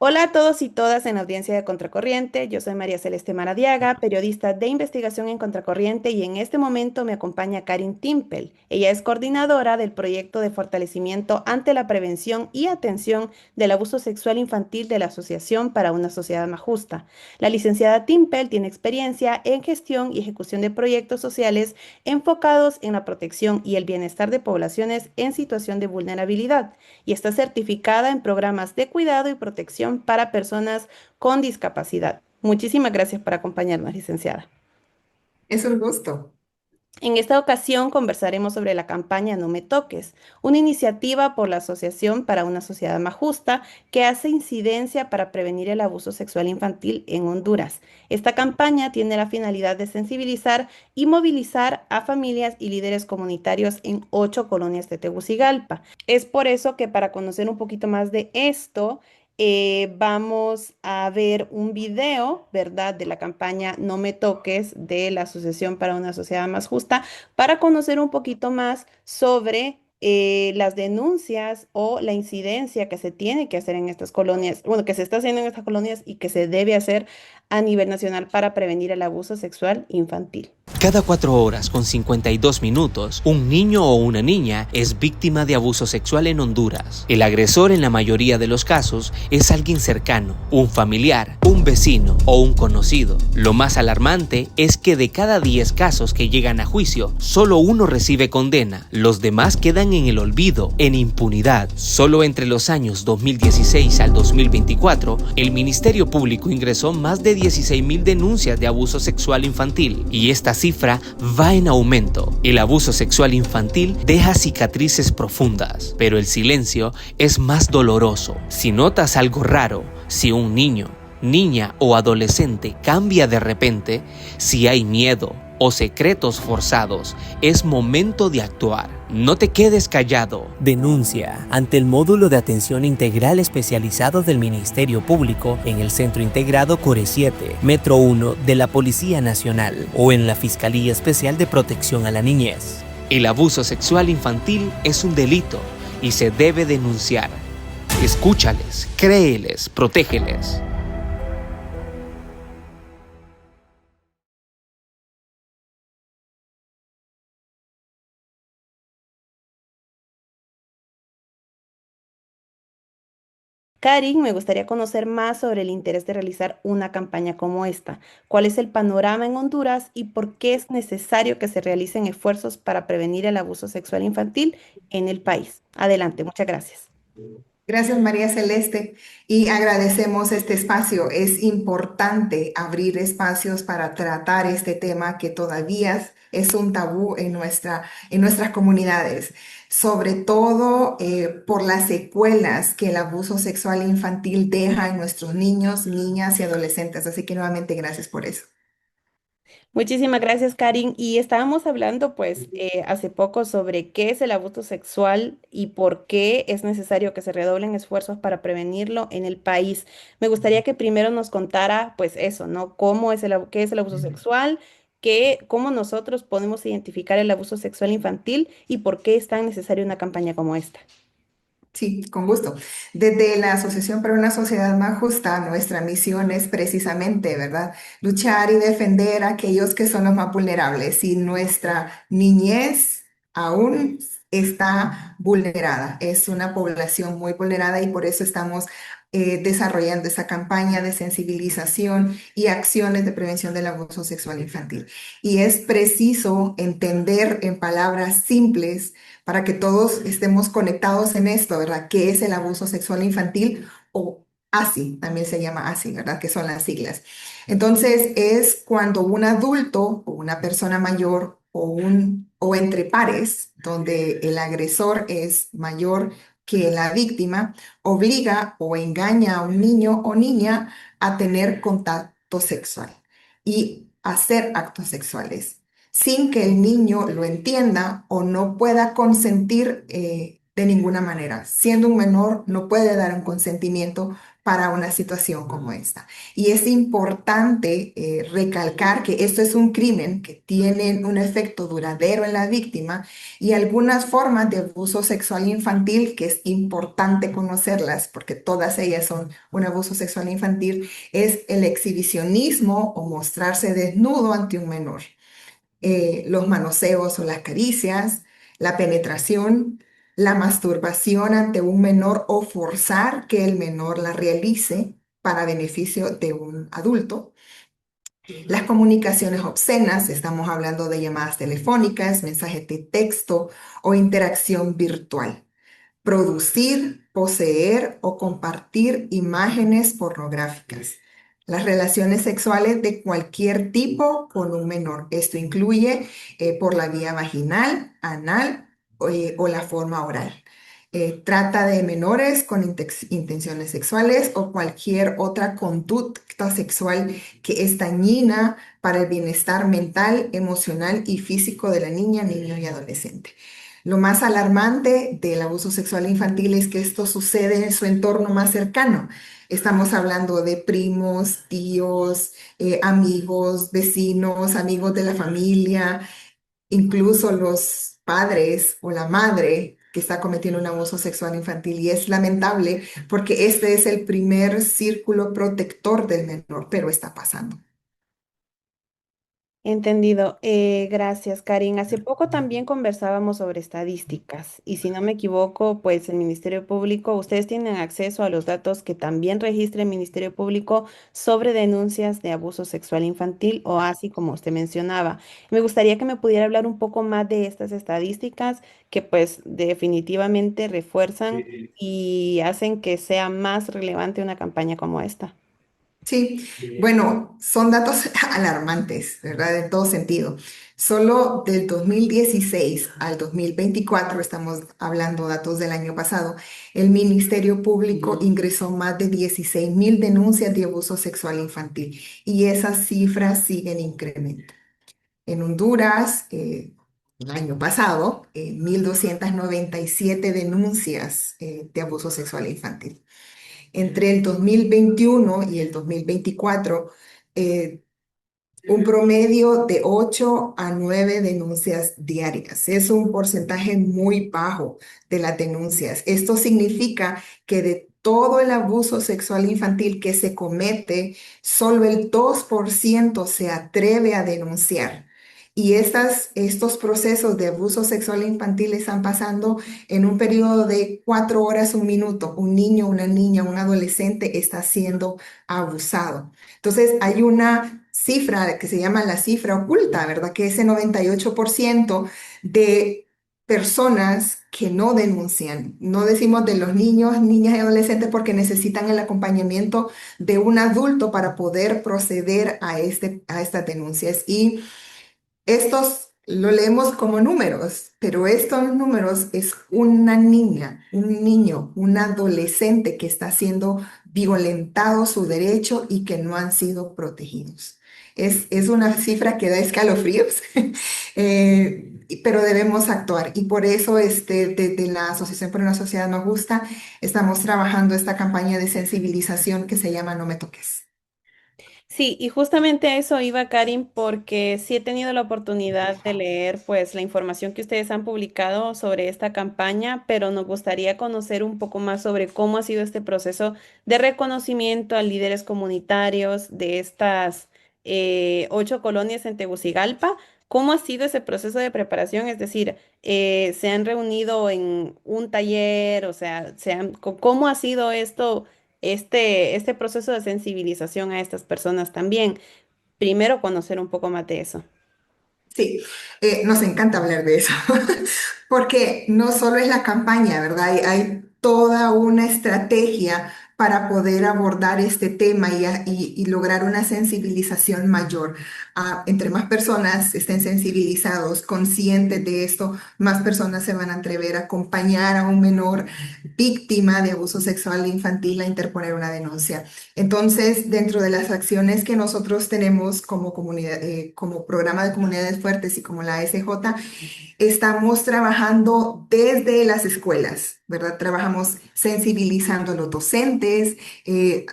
Hola a todos y todas en la audiencia de Contracorriente. Yo soy María Celeste Maradiaga, periodista de investigación en Contracorriente y en este momento me acompaña Karin Timpel. Ella es coordinadora del proyecto de fortalecimiento ante la prevención y atención del abuso sexual infantil de la Asociación para una Sociedad Más Justa. La licenciada Timpel tiene experiencia en gestión y ejecución de proyectos sociales enfocados en la protección y el bienestar de poblaciones en situación de vulnerabilidad y está certificada en programas de cuidado y protección para personas con discapacidad. Muchísimas gracias por acompañarnos, licenciada. Es un gusto. En esta ocasión conversaremos sobre la campaña No Me Toques, una iniciativa por la Asociación para una Sociedad Más Justa que hace incidencia para prevenir el abuso sexual infantil en Honduras. Esta campaña tiene la finalidad de sensibilizar y movilizar a familias y líderes comunitarios en 8 colonias de Tegucigalpa. Es por eso que para conocer un poquito más de esto, vamos a ver un video, ¿verdad?, de la campaña No Me Toques de la Asociación para una Sociedad Más Justa, para conocer un poquito más sobre las denuncias o la incidencia que se tiene que hacer en estas colonias, bueno, que se está haciendo en estas colonias y que se debe hacer a nivel nacional para prevenir el abuso sexual infantil. Cada 4 horas con 52 minutos, un niño o una niña es víctima de abuso sexual en Honduras. El agresor en la mayoría de los casos es alguien cercano, un familiar, un vecino o un conocido. Lo más alarmante es que de cada 10 casos que llegan a juicio, solo uno recibe condena. Los demás quedan en el olvido, en impunidad. Solo entre los años 2016 al 2024, el Ministerio Público ingresó más de 16,000 denuncias de abuso sexual infantil y esta cifra va en aumento. El abuso sexual infantil deja cicatrices profundas, pero el silencio es más doloroso. Si notas algo raro, si un niño, niña o adolescente cambia de repente, si hay miedo o secretos forzados, es momento de actuar. No te quedes callado. Denuncia ante el módulo de atención integral especializado del Ministerio Público en el Centro Integrado Core 7, Metro 1 de la Policía Nacional o en la Fiscalía Especial de Protección a la Niñez. El abuso sexual infantil es un delito y se debe denunciar. Escúchales, créeles, protégeles. Karin, me gustaría conocer más sobre el interés de realizar una campaña como esta. ¿Cuál es el panorama en Honduras y por qué es necesario que se realicen esfuerzos para prevenir el abuso sexual infantil en el país? Adelante, muchas gracias. Gracias, María Celeste, y agradecemos este espacio. Es importante abrir espacios para tratar este tema que todavía es un tabú en nuestras comunidades, sobre todo por las secuelas que el abuso sexual infantil deja en nuestros niños, niñas y adolescentes. Así que nuevamente gracias por eso. Muchísimas gracias, Karin. Y estábamos hablando, pues, hace poco sobre qué es el abuso sexual y por qué es necesario que se redoblen esfuerzos para prevenirlo en el país. Me gustaría que primero nos contara, pues, eso, ¿no? ¿Cómo es qué es el abuso sexual? Cómo nosotros podemos identificar el abuso sexual infantil y por qué es tan necesaria una campaña como esta. Sí, con gusto. Desde la Asociación para una Sociedad Más Justa, nuestra misión es precisamente, ¿verdad? Luchar y defender a aquellos que son los más vulnerables. Y nuestra niñez aún está vulnerada. Es una población muy vulnerada y por eso estamos desarrollando esa campaña de sensibilización y acciones de prevención del abuso sexual infantil. Y es preciso entender en palabras simples para que todos estemos conectados en esto, ¿verdad? ¿Qué es el abuso sexual infantil? O ASI, también se llama ASI, ¿verdad? Que son las siglas. Entonces, es cuando un adulto o una persona mayor o entre pares, donde el agresor es mayor que la víctima, obliga o engaña a un niño o niña a tener contacto sexual y hacer actos sexuales sin que el niño lo entienda o no pueda consentir de ninguna manera. Siendo un menor, no puede dar un consentimiento para una situación como esta. Y es importante recalcar que esto es un crimen que tiene un efecto duradero en la víctima y algunas formas de abuso sexual infantil que es importante conocerlas porque todas ellas son un abuso sexual infantil es el exhibicionismo o mostrarse desnudo ante un menor, los manoseos o las caricias, la penetración, la masturbación ante un menor o forzar que el menor la realice para beneficio de un adulto. Las comunicaciones obscenas, estamos hablando de llamadas telefónicas, mensajes de texto o interacción virtual. Producir, poseer o compartir imágenes pornográficas. Las relaciones sexuales de cualquier tipo con un menor. Esto incluye por la vía vaginal, anal o la forma oral. Trata de menores con intenciones sexuales o cualquier otra conducta sexual que es dañina para el bienestar mental, emocional y físico de la niña, niño y adolescente. Lo más alarmante del abuso sexual infantil es que esto sucede en su entorno más cercano. Estamos hablando de primos, tíos, amigos, vecinos, amigos de la familia, incluso los padres o la madre que está cometiendo un abuso sexual infantil. Y es lamentable porque este es el primer círculo protector del menor, pero está pasando. Entendido. Gracias, Karin. Hace poco también conversábamos sobre estadísticas y si no me equivoco, pues el Ministerio Público, ustedes tienen acceso a los datos que también registra el Ministerio Público sobre denuncias de abuso sexual infantil o así como usted mencionaba. Me gustaría que me pudiera hablar un poco más de estas estadísticas que pues definitivamente refuerzan y hacen que sea más relevante una campaña como esta. Sí, bueno, son datos alarmantes, ¿verdad? En todo sentido. Solo del 2016 al 2024, estamos hablando datos del año pasado, el Ministerio Público ingresó más de 16.000 denuncias de abuso sexual infantil y esas cifras siguen en incremento. En Honduras, el año pasado, 1.297 denuncias de abuso sexual infantil. Entre el 2021 y el 2024, eh, un promedio de 8 a 9 denuncias diarias. Es un porcentaje muy bajo de las denuncias. Esto significa que de todo el abuso sexual infantil que se comete, solo el 2% se atreve a denunciar. Y estos procesos de abuso sexual infantil están pasando en un periodo de 4 horas, un minuto. Un niño, una niña, un adolescente está siendo abusado. Entonces, hay una cifra que se llama la cifra oculta, ¿verdad? Que ese 98% de personas que no denuncian, no decimos de los niños, niñas y adolescentes porque necesitan el acompañamiento de un adulto para poder proceder a estas denuncias. Y estos lo leemos como números, pero estos números es una niña, un niño, un adolescente que está siendo violentado su derecho y que no han sido protegidos. Es una cifra que da escalofríos, pero debemos actuar. Y por eso desde la Asociación por una Sociedad Más Justa estamos trabajando esta campaña de sensibilización que se llama No me toques. Sí, y justamente a eso iba Karin, porque sí he tenido la oportunidad de leer pues la información que ustedes han publicado sobre esta campaña, pero nos gustaría conocer un poco más sobre cómo ha sido este proceso de reconocimiento a líderes comunitarios de estas 8 colonias en Tegucigalpa. ¿Cómo ha sido ese proceso de preparación? Es decir, ¿se han reunido en un taller? O sea, ¿cómo ha sido esto? Este proceso de sensibilización a estas personas también. Primero, conocer un poco más de eso. Sí, nos encanta hablar de eso, porque no solo es la campaña, ¿verdad? Hay toda una estrategia para poder abordar este tema y lograr una sensibilización mayor. Entre más personas estén sensibilizados, conscientes de esto, más personas se van a atrever a acompañar a un menor víctima de abuso sexual infantil a interponer una denuncia. Entonces, dentro de las acciones que nosotros tenemos como comunidad, como programa de comunidades fuertes y como la ASJ, estamos trabajando desde las escuelas, ¿verdad? Trabajamos sensibilizando a los docentes, eh,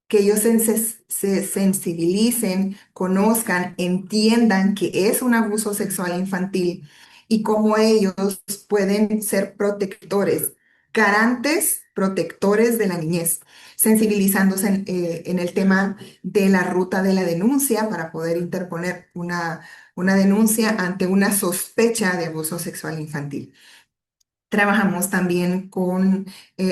que ellos se sensibilicen, conozcan, entiendan que es un abuso sexual infantil y cómo ellos pueden ser protectores, garantes, protectores de la niñez, sensibilizándose en el tema de la ruta de la denuncia para poder interponer una denuncia ante una sospecha de abuso sexual infantil. Trabajamos también con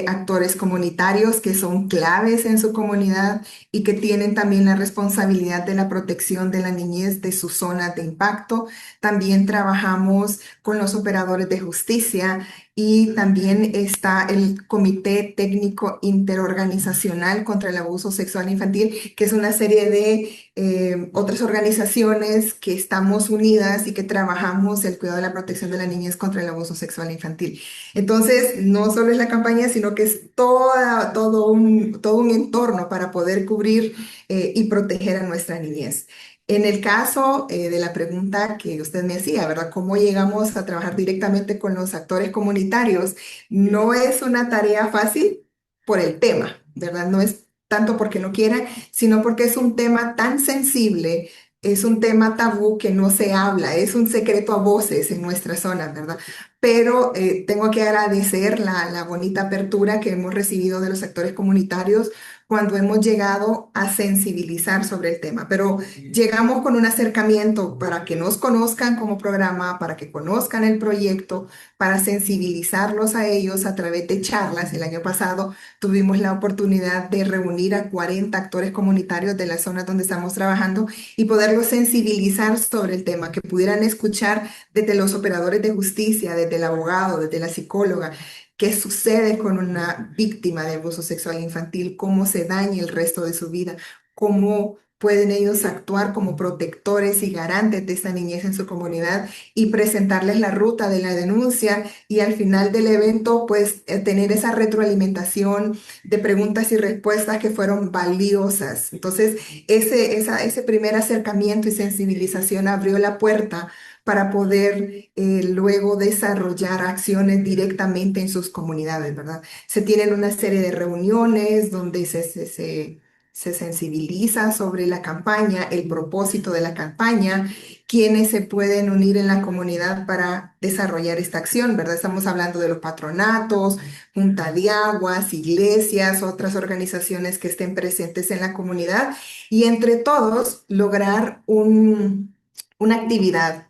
actores comunitarios que son claves en su comunidad y que tienen también la responsabilidad de la protección de la niñez de sus zonas de impacto. También trabajamos con los operadores de justicia y también está el Comité Técnico Interorganizacional contra el Abuso Sexual Infantil, que es una serie de otras organizaciones que estamos unidas y que trabajamos el cuidado y la protección de la niñez contra el abuso sexual infantil. Entonces, no solo es la campaña, sino que es todo un entorno para poder cubrir y proteger a nuestra niñez. En el caso de la pregunta que usted me hacía, ¿verdad? ¿Cómo llegamos a trabajar directamente con los actores comunitarios? No es una tarea fácil por el tema, ¿verdad? No es tanto porque no quieran, sino porque es un tema tan sensible, es un tema tabú que no se habla, es un secreto a voces en nuestra zona, ¿verdad? Pero tengo que agradecer la bonita apertura que hemos recibido de los actores comunitarios cuando hemos llegado a sensibilizar sobre el tema. Pero llegamos con un acercamiento para que nos conozcan como programa, para que conozcan el proyecto, para sensibilizarlos a ellos a través de charlas. El año pasado tuvimos la oportunidad de reunir a 40 actores comunitarios de las zonas donde estamos trabajando y poderlos sensibilizar sobre el tema, que pudieran escuchar desde los operadores de justicia, desde el abogado, desde la psicóloga, qué sucede con una víctima de abuso sexual infantil, cómo se daña el resto de su vida, cómo pueden ellos actuar como protectores y garantes de esta niñez en su comunidad y presentarles la ruta de la denuncia y al final del evento pues tener esa retroalimentación de preguntas y respuestas que fueron valiosas. Entonces ese primer acercamiento y sensibilización abrió la puerta para poder luego desarrollar acciones directamente en sus comunidades, ¿verdad? Se tienen una serie de reuniones donde se sensibiliza sobre la campaña, el propósito de la campaña, quienes se pueden unir en la comunidad para desarrollar esta acción, ¿verdad? Estamos hablando de los patronatos, Junta de Aguas, iglesias, otras organizaciones que estén presentes en la comunidad y entre todos lograr una actividad,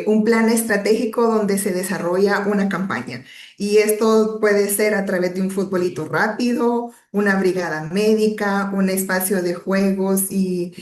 un plan estratégico donde se desarrolla una campaña. Y esto puede ser a través de un futbolito rápido, una brigada médica, un espacio de juegos y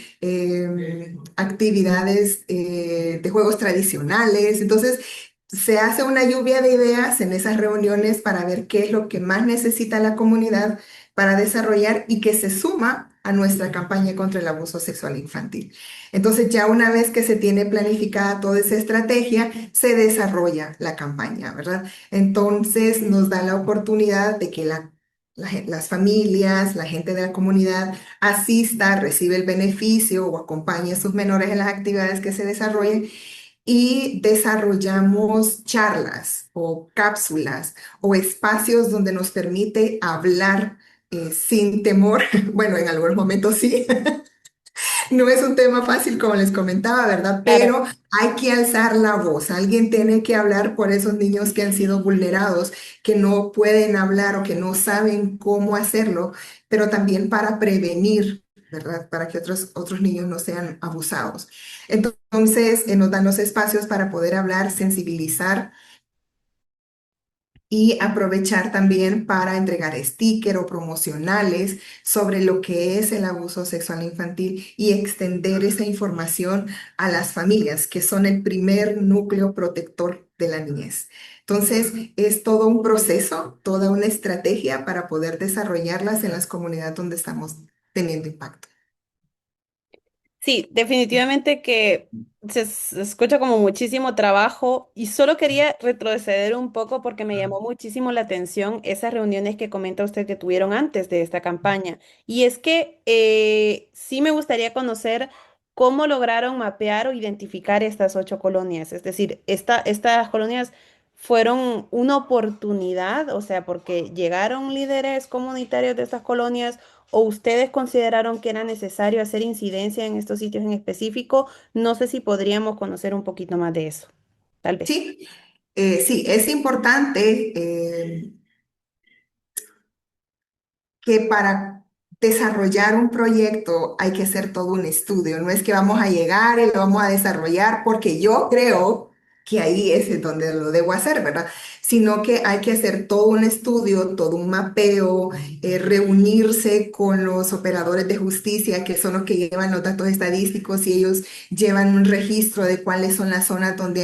actividades de juegos tradicionales. Entonces, se hace una lluvia de ideas en esas reuniones para ver qué es lo que más necesita la comunidad para desarrollar y que se suma a nuestra campaña contra el abuso sexual infantil. Entonces, ya una vez que se tiene planificada toda esa estrategia, se desarrolla la campaña, ¿verdad? Entonces, nos da la oportunidad de que las familias, la gente de la comunidad asista, recibe el beneficio o acompañe a sus menores en las actividades que se desarrollen y desarrollamos charlas o cápsulas o espacios donde nos permite hablar sin temor. Bueno, en algunos momentos sí. No es un tema fácil, como les comentaba, ¿verdad? Claro. Pero hay que alzar la voz. Alguien tiene que hablar por esos niños que han sido vulnerados, que no pueden hablar o que no saben cómo hacerlo, pero también para prevenir, ¿verdad? Para que otros niños no sean abusados. Entonces, nos dan los espacios para poder hablar, sensibilizar y aprovechar también para entregar stickers o promocionales sobre lo que es el abuso sexual infantil y extender esa información a las familias, que son el primer núcleo protector de la niñez. Entonces, es todo un proceso, toda una estrategia para poder desarrollarlas en las comunidades donde estamos teniendo impacto. Sí, definitivamente que se escucha como muchísimo trabajo y solo quería retroceder un poco porque me llamó muchísimo la atención esas reuniones que comenta usted que tuvieron antes de esta campaña. Y es que sí me gustaría conocer cómo lograron mapear o identificar estas 8 colonias. Es decir, estas colonias fueron una oportunidad, o sea, porque llegaron líderes comunitarios de estas colonias o ustedes consideraron que era necesario hacer incidencia en estos sitios en específico. No sé si podríamos conocer un poquito más de eso, tal vez. Sí, sí, es importante que para desarrollar un proyecto hay que hacer todo un estudio. No es que vamos a llegar y lo vamos a desarrollar porque yo creo que ahí es donde lo debo hacer, ¿verdad? Sino que hay que hacer todo un estudio, todo un mapeo, reunirse con los operadores de justicia, que son los que llevan los datos estadísticos y ellos llevan un registro de cuáles son las zonas donde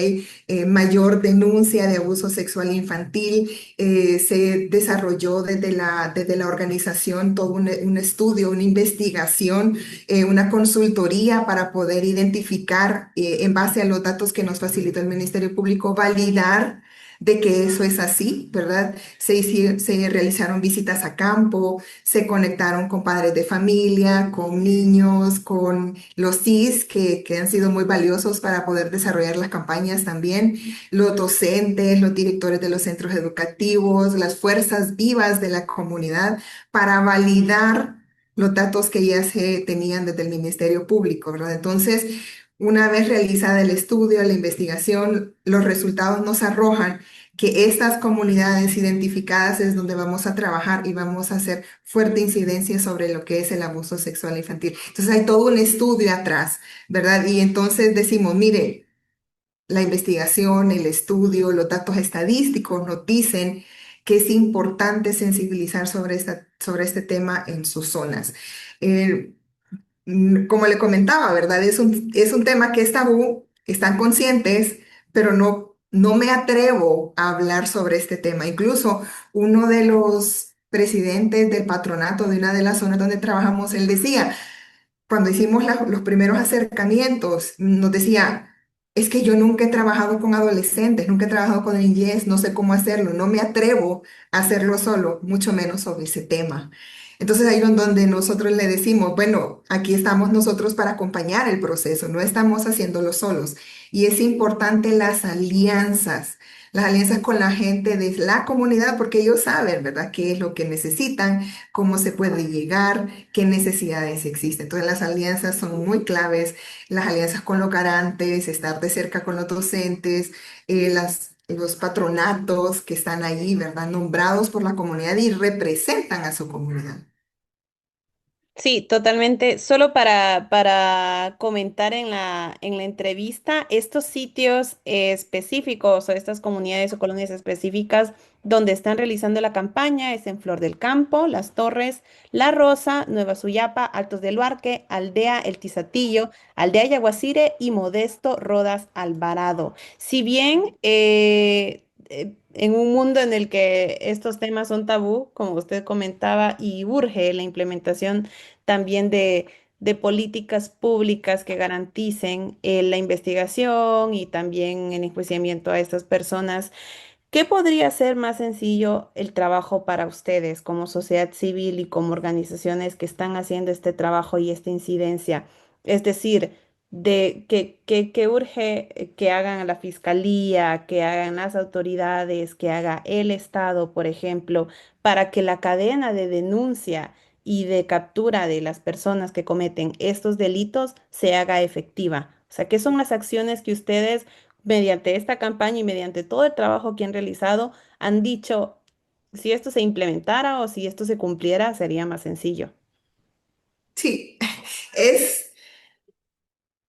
hay mayor denuncia de abuso sexual infantil. Se desarrolló desde la organización todo un estudio, una investigación, una consultoría para poder identificar, en base a los datos que nos facilitó el Ministerio Público, validar de que eso es así, ¿verdad? Se realizaron visitas a campo, se conectaron con padres de familia, con niños, con los CIS, que han sido muy valiosos para poder desarrollar las campañas también, los docentes, los directores de los centros educativos, las fuerzas vivas de la comunidad, para validar los datos que ya se tenían desde el Ministerio Público, ¿verdad? Entonces, una vez realizada el estudio, la investigación, los resultados nos arrojan que estas comunidades identificadas es donde vamos a trabajar y vamos a hacer fuerte incidencia sobre lo que es el abuso sexual infantil. Entonces hay todo un estudio atrás, ¿verdad? Y entonces decimos, mire, la investigación, el estudio, los datos estadísticos nos dicen que es importante sensibilizar sobre este tema en sus zonas. Eh, Como le comentaba, ¿verdad? Es un tema que es tabú, están conscientes, pero no me atrevo a hablar sobre este tema. Incluso uno de los presidentes del patronato de una de las zonas donde trabajamos, él decía, cuando hicimos los primeros acercamientos, nos decía, es que yo nunca he trabajado con adolescentes, nunca he trabajado con niñez, no sé cómo hacerlo, no me atrevo a hacerlo solo, mucho menos sobre ese tema. Entonces ahí es donde nosotros le decimos, bueno, aquí estamos nosotros para acompañar el proceso, no estamos haciéndolo solos. Y es importante las alianzas con la gente de la comunidad, porque ellos saben, ¿verdad?, qué es lo que necesitan, cómo se puede llegar, qué necesidades existen. Entonces las alianzas son muy claves, las alianzas con los garantes, estar de cerca con los docentes, los patronatos que están ahí, ¿verdad?, nombrados por la comunidad y representan a su comunidad. Sí, totalmente. Solo para comentar en la entrevista, estos sitios específicos o estas comunidades o colonias específicas donde están realizando la campaña es en Flor del Campo, Las Torres, La Rosa, Nueva Suyapa, Altos del Huarque, Aldea El Tizatillo, Aldea Yaguacire y Modesto Rodas Alvarado. Si bien en un mundo en el que estos temas son tabú, como usted comentaba, y urge la implementación también de políticas públicas que garanticen la investigación y también el enjuiciamiento a estas personas. ¿Qué podría ser más sencillo el trabajo para ustedes como sociedad civil y como organizaciones que están haciendo este trabajo y esta incidencia? Es decir, que urge que hagan la fiscalía, que hagan las autoridades, que haga el Estado, por ejemplo, para que la cadena de denuncia y de captura de las personas que cometen estos delitos se haga efectiva. O sea, ¿qué son las acciones que ustedes mediante esta campaña y mediante todo el trabajo que han realizado, han dicho, si esto se implementara o si esto se cumpliera, sería más sencillo? Sí, es,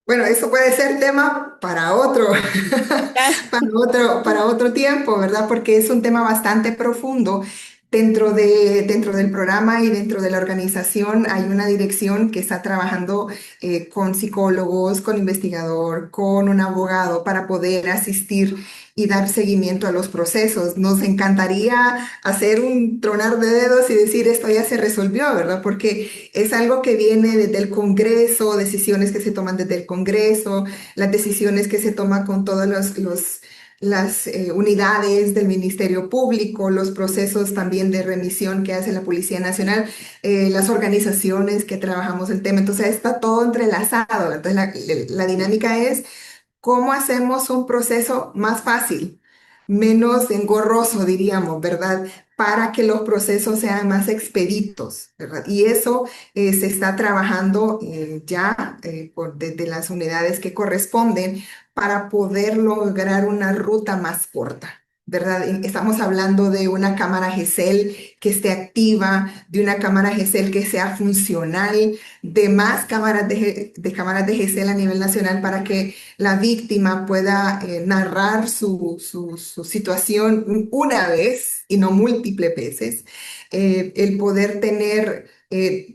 bueno, eso puede ser tema para otro, para otro tiempo, ¿verdad? Porque es un tema bastante profundo. Dentro del programa y dentro de la organización hay una dirección que está trabajando con psicólogos, con investigador, con un abogado para poder asistir y dar seguimiento a los procesos. Nos encantaría hacer un tronar de dedos y decir esto ya se resolvió, ¿verdad? Porque es algo que viene desde el Congreso, decisiones que se toman desde el Congreso, las decisiones que se toman con todos las unidades del Ministerio Público, los procesos también de remisión que hace la Policía Nacional, las organizaciones que trabajamos el tema. Entonces está todo entrelazado. Entonces la dinámica es cómo hacemos un proceso más fácil, menos engorroso, diríamos, ¿verdad? Para que los procesos sean más expeditos, ¿verdad? Y eso se está trabajando ya desde las unidades que corresponden para poder lograr una ruta más corta. ¿Verdad? Estamos hablando de una cámara GESEL que esté activa, de una cámara GESEL que sea funcional, de más cámaras de GESEL a nivel nacional para que la víctima pueda narrar su situación una vez y no múltiples veces. El poder tener,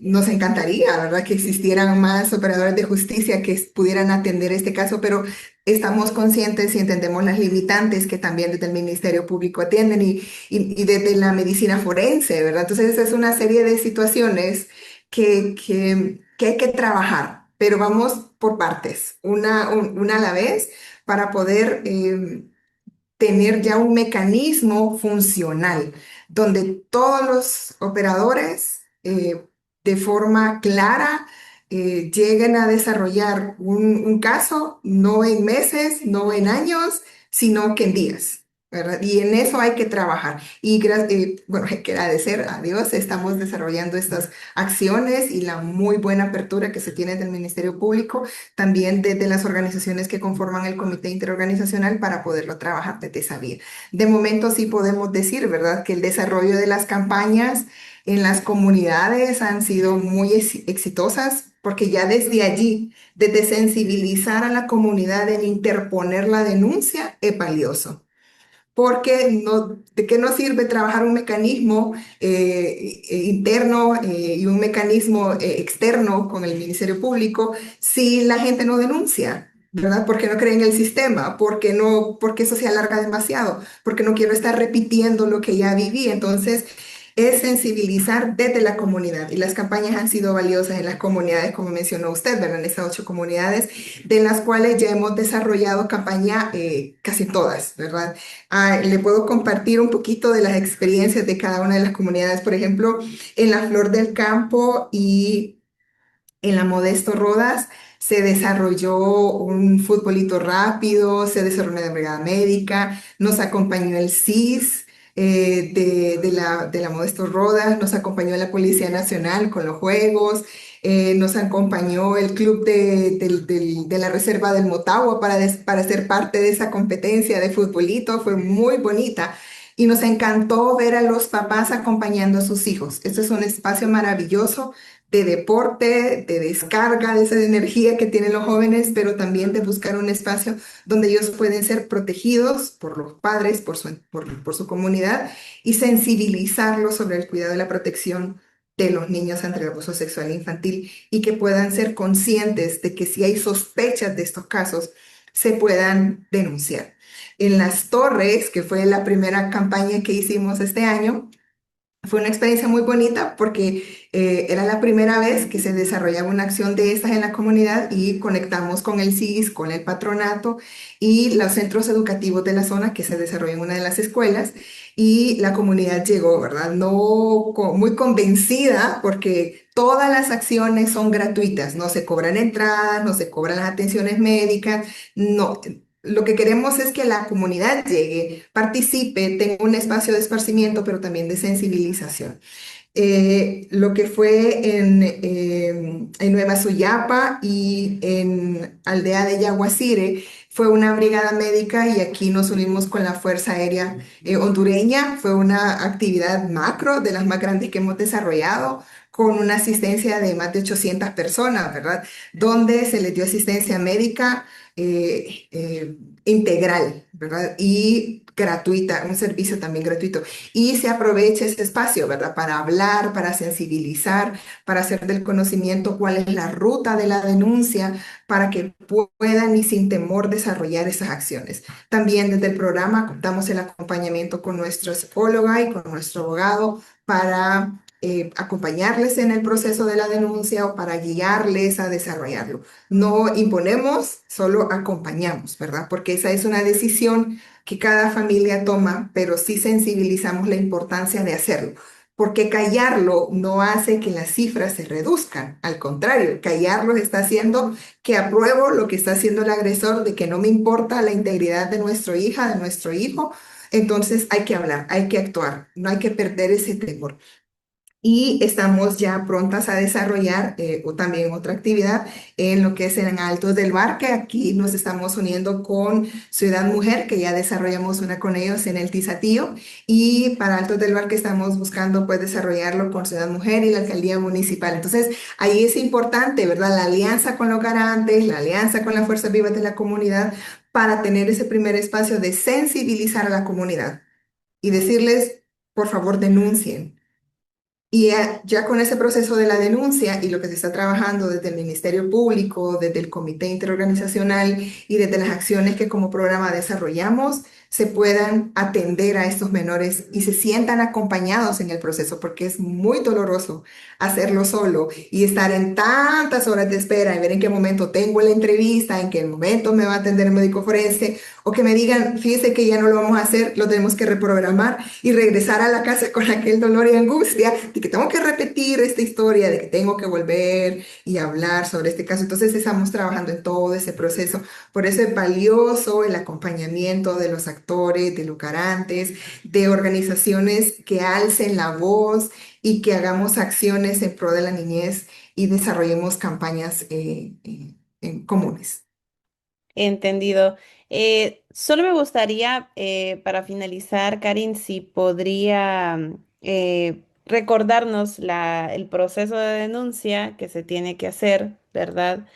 nos encantaría, ¿verdad?, que existieran más operadores de justicia que pudieran atender este caso, pero estamos conscientes y entendemos las limitantes que también desde el Ministerio Público atienden y desde la medicina forense, ¿verdad? Entonces, es una serie de situaciones que hay que trabajar, pero vamos por partes, una a la vez, para poder tener ya un mecanismo funcional donde todos los operadores de forma clara lleguen a desarrollar un caso, no en meses, no en años, sino que en días. ¿Verdad? Y en eso hay que trabajar. Y bueno, hay que agradecer a Dios, estamos desarrollando estas acciones y la muy buena apertura que se tiene del Ministerio Público, también desde las organizaciones que conforman el Comité Interorganizacional para poderlo trabajar desde esa vía. De momento sí podemos decir, ¿verdad?, que el desarrollo de las campañas en las comunidades han sido muy exitosas, porque ya desde allí, desde sensibilizar a la comunidad en interponer la denuncia, es valioso. Porque ¿de qué nos sirve trabajar un mecanismo interno y un mecanismo externo con el Ministerio Público si la gente no denuncia? ¿Verdad? Porque no cree en el sistema, porque eso se alarga demasiado, porque no quiero estar repitiendo lo que ya viví. Entonces, es sensibilizar desde la comunidad y las campañas han sido valiosas en las comunidades, como mencionó usted, ¿verdad? En estas 8 comunidades, de las cuales ya hemos desarrollado campaña casi todas, ¿verdad? Le puedo compartir un poquito de las experiencias de cada una de las comunidades. Por ejemplo, en la Flor del Campo y en la Modesto Rodas se desarrolló un futbolito rápido, se desarrolló una brigada médica, nos acompañó el CIS de la Modesto Rodas, nos acompañó la Policía Nacional con los juegos, nos acompañó el club de la Reserva del Motagua para ser parte de esa competencia de futbolito, fue muy bonita. Y nos encantó ver a los papás acompañando a sus hijos. Este es un espacio maravilloso de deporte, de descarga de esa energía que tienen los jóvenes, pero también de buscar un espacio donde ellos pueden ser protegidos por los padres, por su comunidad y sensibilizarlos sobre el cuidado y la protección de los niños ante el abuso sexual infantil y que puedan ser conscientes de que si hay sospechas de estos casos, se puedan denunciar. En Las Torres, que fue la primera campaña que hicimos este año, fue una experiencia muy bonita porque era la primera vez que se desarrollaba una acción de estas en la comunidad y conectamos con el CIS, con el patronato y los centros educativos de la zona que se desarrolló en una de las escuelas y la comunidad llegó, ¿verdad? No muy convencida porque todas las acciones son gratuitas, no se cobran entradas, no se cobran las atenciones médicas, no. Lo que queremos es que la comunidad llegue, participe, tenga un espacio de esparcimiento, pero también de sensibilización. Lo que fue en Nueva Suyapa y en Aldea de Yaguacire fue una brigada médica y aquí nos unimos con la Fuerza Aérea hondureña. Fue una actividad macro de las más grandes que hemos desarrollado con una asistencia de más de 800 personas, ¿verdad? Donde se les dio asistencia médica integral, ¿verdad? Y gratuita, un servicio también gratuito. Y se aprovecha ese espacio, ¿verdad? Para hablar, para sensibilizar, para hacer del conocimiento cuál es la ruta de la denuncia, para que puedan y sin temor desarrollar esas acciones. También desde el programa damos el acompañamiento con nuestra psicóloga y con nuestro abogado para acompañarles en el proceso de la denuncia o para guiarles a desarrollarlo. No imponemos, solo acompañamos, ¿verdad? Porque esa es una decisión que cada familia toma, pero sí sensibilizamos la importancia de hacerlo. Porque callarlo no hace que las cifras se reduzcan. Al contrario, callarlo está haciendo que apruebo lo que está haciendo el agresor, de que no me importa la integridad de nuestra hija, de nuestro hijo. Entonces hay que hablar, hay que actuar, no hay que perder ese temor. Y estamos ya prontas a desarrollar o también otra actividad en lo que es en Altos del Bar, que aquí nos estamos uniendo con Ciudad Mujer, que ya desarrollamos una con ellos en el Tizatío. Y para Altos del Bar que estamos buscando pues desarrollarlo con Ciudad Mujer y la Alcaldía Municipal. Entonces ahí es importante, ¿verdad? La alianza con los garantes, la alianza con las fuerzas vivas de la comunidad para tener ese primer espacio de sensibilizar a la comunidad y decirles, por favor, denuncien. Y ya con ese proceso de la denuncia y lo que se está trabajando desde el Ministerio Público, desde el Comité Interorganizacional y desde las acciones que como programa desarrollamos, se puedan atender a estos menores y se sientan acompañados en el proceso, porque es muy doloroso hacerlo solo y estar en tantas horas de espera y ver en qué momento tengo la entrevista, en qué momento me va a atender el médico forense, o que me digan, fíjese que ya no lo vamos a hacer, lo tenemos que reprogramar y regresar a la casa con aquel dolor y angustia de que tengo que repetir esta historia, de que tengo que volver y hablar sobre este caso. Entonces estamos trabajando en todo ese proceso. Por eso es valioso el acompañamiento de los actores, de los garantes, de organizaciones que alcen la voz y que hagamos acciones en pro de la niñez y desarrollemos campañas comunes. Entendido. Solo me gustaría, para finalizar, Karin, si podría recordarnos el proceso de denuncia que se tiene que hacer, ¿verdad?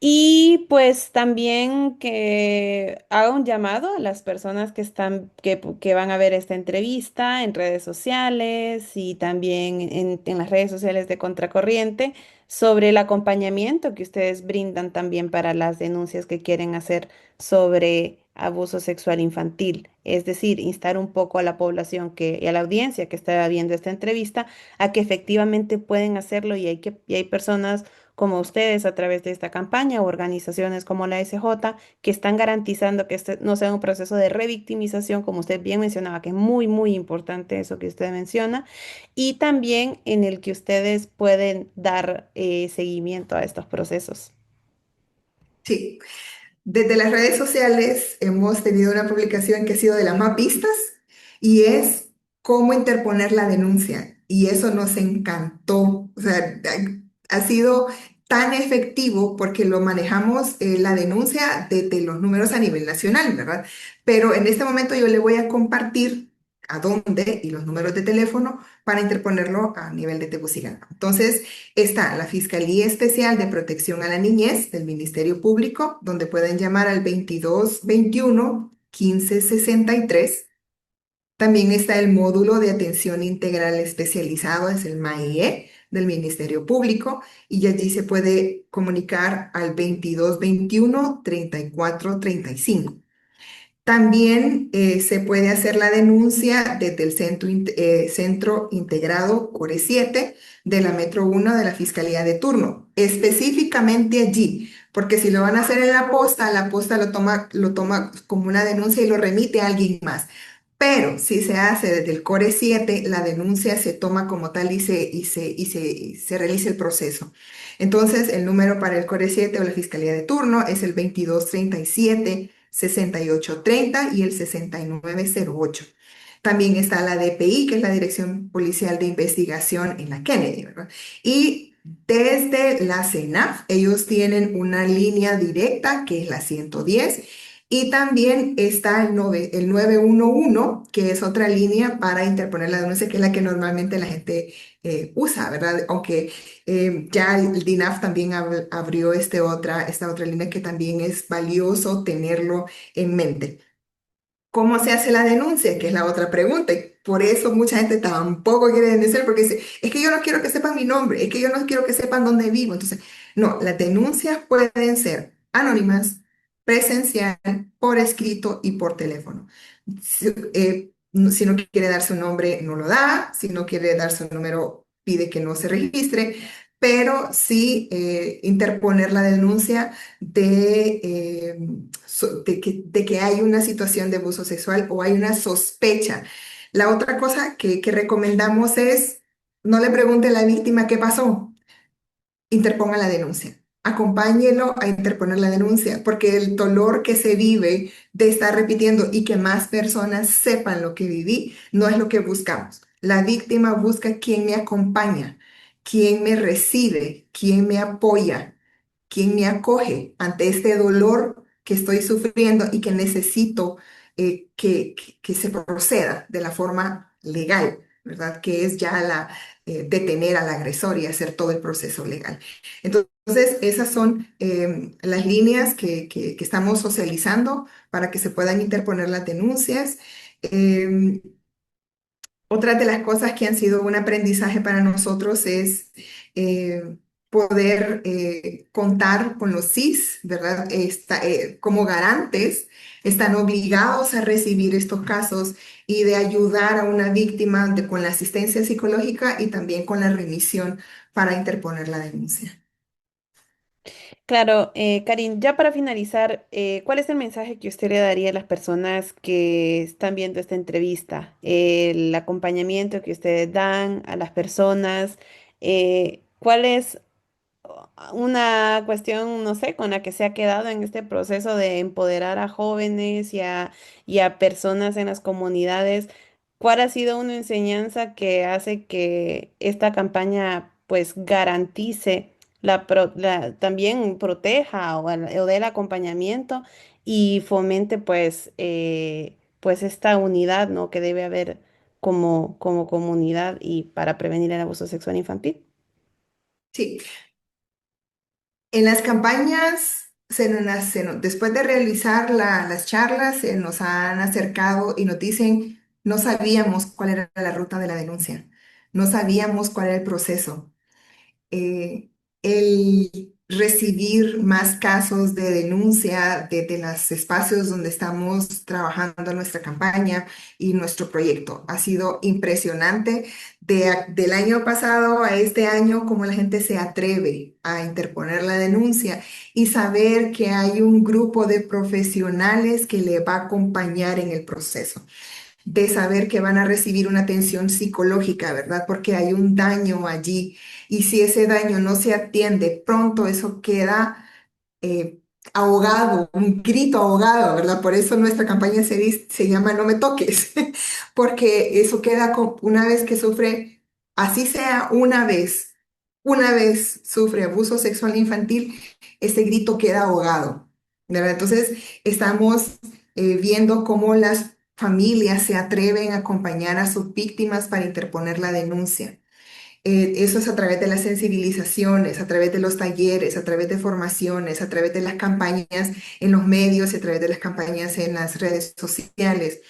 Y pues también que haga un llamado a las personas que van a ver esta entrevista en redes sociales y también en las redes sociales de Contracorriente sobre el acompañamiento que ustedes brindan también para las denuncias que quieren hacer sobre abuso sexual infantil. Es decir, instar un poco a la población y a la audiencia que está viendo esta entrevista a que efectivamente pueden hacerlo y hay personas como ustedes a través de esta campaña o organizaciones como la SJ que están garantizando que este no sea un proceso de revictimización, como usted bien mencionaba, que es muy, muy importante eso que usted menciona, y también en el que ustedes pueden dar seguimiento a estos procesos. Sí. Desde las redes sociales hemos tenido una publicación que ha sido de las más vistas y es cómo interponer la denuncia. Y eso nos encantó. O sea, ha sido tan efectivo porque lo manejamos la denuncia desde los números a nivel nacional, ¿verdad? Pero en este momento yo le voy a compartir a dónde y los números de teléfono para interponerlo a nivel de Tegucigalpa. Entonces, está la Fiscalía Especial de Protección a la Niñez del Ministerio Público, donde pueden llamar al 2221 1563. También está el módulo de atención integral especializado, es el MAIE del Ministerio Público, y allí se puede comunicar al 2221 3435. También se puede hacer la denuncia desde el Centro Integrado Core 7 de la Metro 1 de la Fiscalía de turno, específicamente allí, porque si lo van a hacer en la posta lo toma como una denuncia y lo remite a alguien más. Pero si se hace desde el Core 7, la denuncia se toma como tal y se realiza el proceso. Entonces, el número para el Core 7 o la Fiscalía de turno es el 2237 6830 y el 6908. También está la DPI, que es la Dirección Policial de Investigación en la Kennedy, ¿verdad? Y desde la CENAF, ellos tienen una línea directa que es la 110 Y también está el 911, que es otra línea para interponer la denuncia, que es la que normalmente la gente usa, ¿verdad? Aunque ya el DINAF también abrió esta otra línea que también es valioso tenerlo en mente. ¿Cómo se hace la denuncia? Que es la otra pregunta. Y por eso mucha gente tampoco quiere denunciar porque dice, es que yo no quiero que sepan mi nombre, es que yo no quiero que sepan dónde vivo. Entonces, no, las denuncias pueden ser anónimas, presencial, por escrito y por teléfono. Si no quiere dar su nombre, no lo da. Si no quiere dar su número, pide que no se registre. Pero sí interponer la denuncia de que hay una situación de abuso sexual o hay una sospecha. La otra cosa que recomendamos es no le pregunte a la víctima qué pasó, interponga la denuncia. Acompáñelo a interponer la denuncia, porque el dolor que se vive de estar repitiendo y que más personas sepan lo que viví, no es lo que buscamos. La víctima busca quien me acompaña, quien me recibe, quien me apoya, quien me acoge ante este dolor que estoy sufriendo y que necesito que se proceda de la forma legal, ¿verdad? Que es ya detener al agresor y hacer todo el proceso legal. Entonces, esas son las líneas que estamos socializando para que se puedan interponer las denuncias. Em, Otras de las cosas que han sido un aprendizaje para nosotros es poder contar con los CIS, ¿verdad? Como garantes, están obligados a recibir estos casos y de ayudar a una víctima con la asistencia psicológica y también con la remisión para interponer la denuncia. Claro, Karin, ya para finalizar, ¿cuál es el mensaje que usted le daría a las personas que están viendo esta entrevista? El acompañamiento que ustedes dan a las personas, ¿cuál es una cuestión, no sé, con la que se ha quedado en este proceso de empoderar a jóvenes y a personas en las comunidades? ¿Cuál ha sido una enseñanza que hace que esta campaña pues garantice también proteja o dé el acompañamiento y fomente pues, pues esta unidad, ¿no? que debe haber como comunidad y para prevenir el abuso sexual infantil? Sí, en las campañas, después de realizar las charlas, se nos han acercado y nos dicen, no sabíamos cuál era la ruta de la denuncia, no sabíamos cuál era el proceso. El recibir más casos de denuncia de los espacios donde estamos trabajando nuestra campaña y nuestro proyecto. Ha sido impresionante del año pasado a este año, cómo la gente se atreve a interponer la denuncia y saber que hay un grupo de profesionales que le va a acompañar en el proceso de saber que van a recibir una atención psicológica, ¿verdad? Porque hay un daño allí y si ese daño no se atiende pronto, eso queda ahogado, un grito ahogado, ¿verdad? Por eso nuestra campaña se llama No me toques, porque eso queda una vez que sufre, así sea una vez sufre abuso sexual infantil, ese grito queda ahogado, ¿verdad? Entonces, estamos viendo cómo las familias se atreven a acompañar a sus víctimas para interponer la denuncia. Eso es a través de las sensibilizaciones, a través de los talleres, a través de formaciones, a través de las campañas en los medios y a través de las campañas en las redes sociales.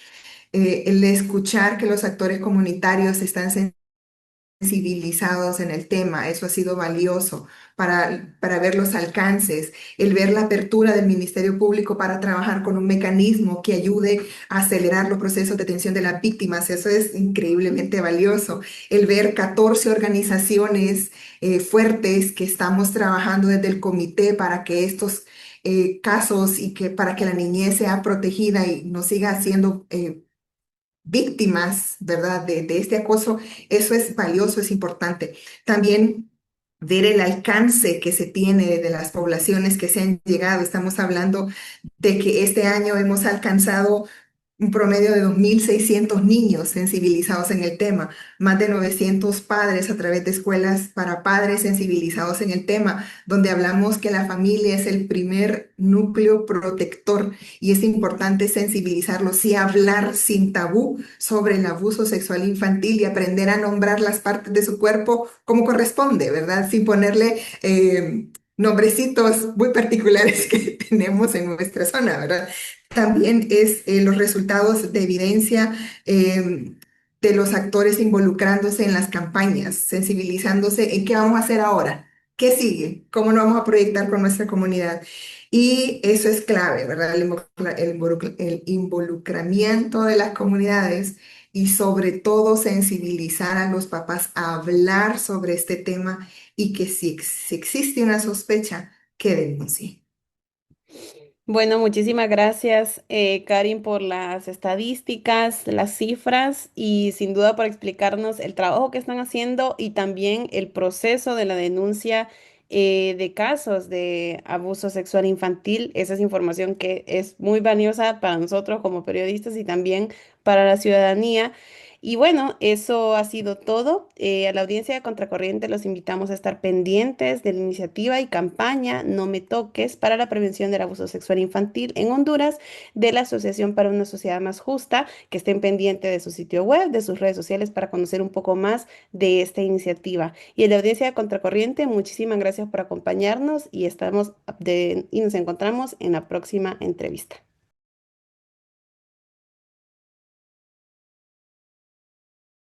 El escuchar que los actores comunitarios están sensibilizados en el tema, eso ha sido valioso para ver los alcances, el ver la apertura del Ministerio Público para trabajar con un mecanismo que ayude a acelerar los procesos de atención de las víctimas, eso es increíblemente valioso, el ver 14 organizaciones fuertes que estamos trabajando desde el comité para que estos casos y que para que la niñez sea protegida y no siga siendo víctimas, ¿verdad? De este acoso, eso es valioso, es importante. También ver el alcance que se tiene de las poblaciones que se han llegado. Estamos hablando de que este año hemos alcanzado un promedio de 2.600 niños sensibilizados en el tema, más de 900 padres a través de escuelas para padres sensibilizados en el tema, donde hablamos que la familia es el primer núcleo protector y es importante sensibilizarlos y hablar sin tabú sobre el abuso sexual infantil y aprender a nombrar las partes de su cuerpo como corresponde, ¿verdad? Sin ponerle nombrecitos muy particulares que tenemos en nuestra zona, ¿verdad? También es los resultados de evidencia de los actores involucrándose en las campañas, sensibilizándose en qué vamos a hacer ahora, qué sigue, cómo nos vamos a proyectar con nuestra comunidad. Y eso es clave, ¿verdad? El involucramiento de las comunidades y sobre todo sensibilizar a los papás a hablar sobre este tema y que si existe una sospecha, que denuncie. Bueno, muchísimas gracias, Karin, por las estadísticas, las cifras y sin duda por explicarnos el trabajo que están haciendo y también el proceso de la denuncia de casos de abuso sexual infantil. Esa es información que es muy valiosa para nosotros como periodistas y también para la ciudadanía. Y bueno, eso ha sido todo. A la audiencia de Contracorriente los invitamos a estar pendientes de la iniciativa y campaña No Me Toques para la prevención del abuso sexual infantil en Honduras de la Asociación para una Sociedad Más Justa, que estén pendientes de su sitio web, de sus redes sociales para conocer un poco más de esta iniciativa. Y a la audiencia de Contracorriente, muchísimas gracias por acompañarnos y y nos encontramos en la próxima entrevista.